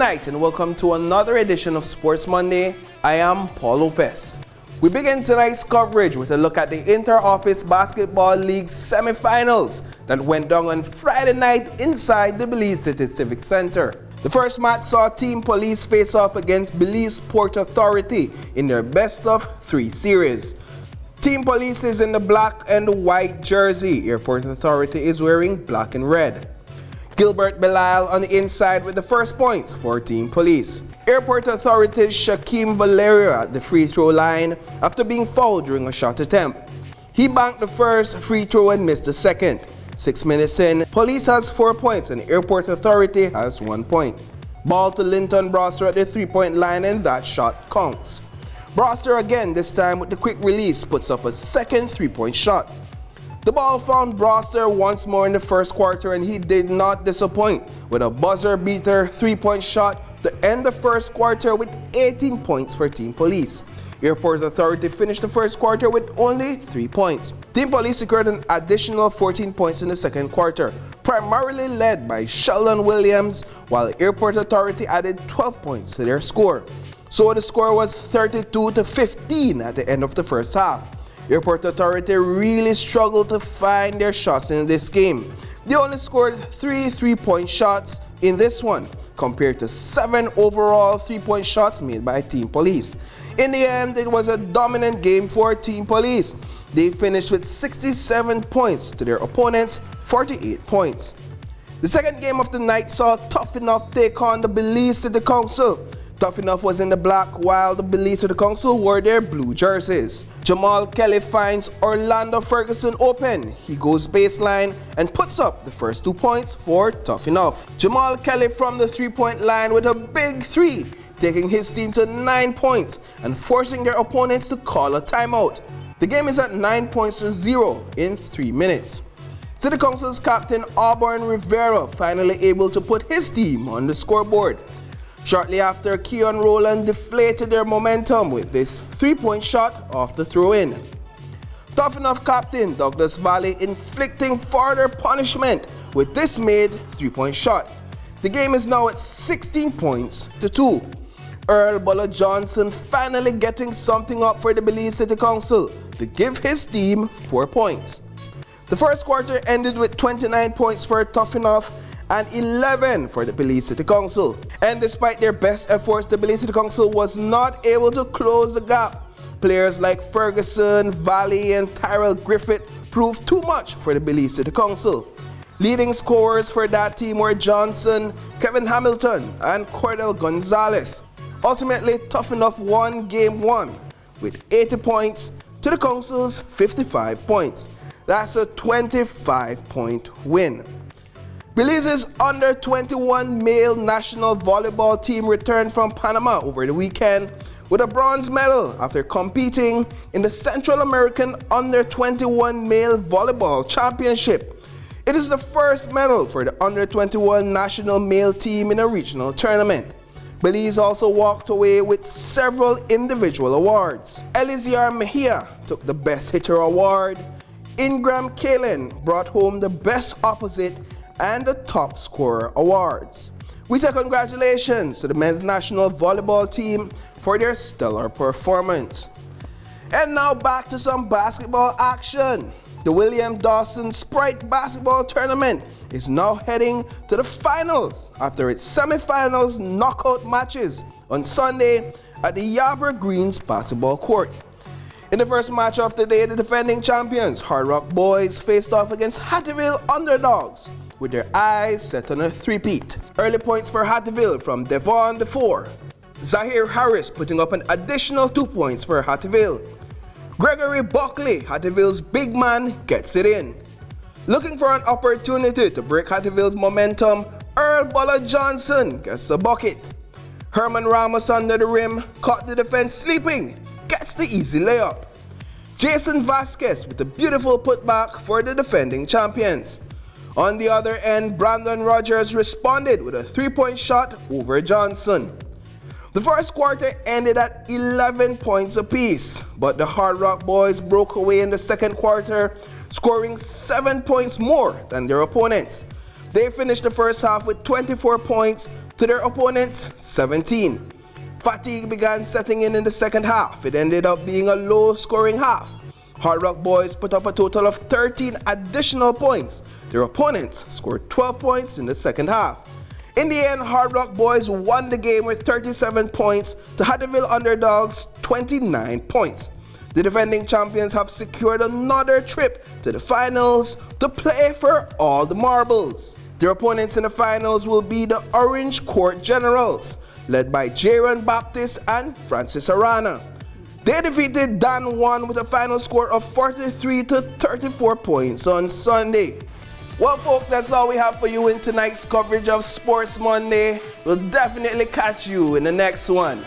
Good night and welcome to another edition of Sports Monday. I am Paul Lopez. We begin tonight's coverage with a look at the Inter-Office Basketball League semi-finals that went down on Friday night inside the Belize City Civic Center. The first match saw Team Police face off against Belize Port Authority in their best-of-3 series. Team Police is in the black and white jersey. Airport Authority is wearing black and red. Gilbert Belial on the inside with the first points for Team Police. Airport Authority's Shaquem Valerio at the free throw line after being fouled during a shot attempt. He banked the first free throw and missed the second. 6 minutes in, Police has 4 points and Airport Authority has 1 point. Ball to Linton Brosser at the three-point line and that shot counts. Brosser again, this time with the quick release, puts up a second three-point shot. The ball found Brosser once more in the first quarter and he did not disappoint with a buzzer-beater three-point shot to end the first quarter with 18 points for Team Police. Airport Authority finished the first quarter with only 3 points. Team Police secured an additional 14 points in the second quarter, primarily led by Sheldon Williams, while Airport Authority added 12 points to their score. So the score was 32-15 at the end of the first half. Airport Authority really struggled to find their shots in this game. They only scored 3 3-point shots in this one, compared to 7 overall 3-point shots made by Team Police. In the end, it was a dominant game for Team Police. They finished with 67 points to their opponents' 48 points. The second game of the night saw Tough Enough take on the Belize City Council. Tough Enough was in the black while the Belize City Council wore their blue jerseys. Jamal Kelly finds Orlando Ferguson open. He goes baseline and puts up the first 2 points for Tough Enough. Jamal Kelly from the three-point line with a big three, taking his team to 9 points and forcing their opponents to call a timeout. The game is at 9-0 in 3 minutes. City Council's captain Auburn Rivera finally able to put his team on the scoreboard. Shortly after, Keon Rowland deflated their momentum with this 3-point shot off the throw-in. Tough Enough captain Douglas Valley inflicting further punishment with this made 3-point shot. The game is now at 16 points to 2. Earl Buller Johnson finally getting something up for the Belize City Council to give his team 4 points. The first quarter ended with 29 points for Tough Enough and 11 for the Belize City Council. And despite their best efforts, the Belize City Council was not able to close the gap. Players like Ferguson, Valley, and Tyrell Griffith proved too much for the Belize City Council. Leading scorers for that team were Johnson, Kevin Hamilton, and Cordell Gonzalez. Ultimately, Tough Enough won Game 1 with 80 points to the Council's 55 points. That's a 25-point win. Belize's under-21 male national volleyball team returned from Panama over the weekend with a bronze medal after competing in the Central American Under-21 Male Volleyball Championship. It is the first medal for the Under-21 national male team in a regional tournament. Belize also walked away with several individual awards. Eliziar Mejia took the Best Hitter award. Ingram Kalen brought home the Best Opposite and the Top Scorer awards. We say congratulations to the men's national volleyball team for their stellar performance. And now back to some basketball action. The William Dawson Sprite Basketball Tournament is now heading to the finals after its semifinals knockout matches on Sunday at the Yarborough Greens Basketball Court. In the first match of the day, the defending champions, Hard Rock Boys, faced off against Hattieville Underdogs, with their eyes set on a three-peat. Early points for Hattieville from Devon DeFore. Zahir Harris putting up an additional 2 points for Hattieville. Gregory Buckley, Hattieville's big man, gets it in. Looking for an opportunity to break Hattieville's momentum, Earl Buller Johnson gets a bucket. Herman Ramos under the rim, caught the defense sleeping, gets the easy layup. Jason Vasquez with a beautiful putback for the defending champions. On the other end, Brandon Rogers responded with a 3-point shot over Johnson. The first quarter ended at 11 points apiece, but the Hard Rock Boys broke away in the second quarter, scoring 7 points more than their opponents. They finished the first half with 24 points to their opponents' 17. Fatigue began setting in the second half. It ended up being a low-scoring half. Hard Rock boys put up a total of 13 additional points. Their opponents scored 12 points in the second half. In the end, Hard Rock boys won the game with 37 points to Hatteville Underdogs' 29 points. The defending champions have secured another trip to the finals to play for all the marbles. Their opponents in the finals will be the Orange Court Generals, led by Jaron Baptist and Francis Arana. They defeated Dan 1 with a final score of 43 to 34 points on Sunday. Well, folks, that's all we have for you in tonight's coverage of Sports Monday. We'll definitely catch you in the next one.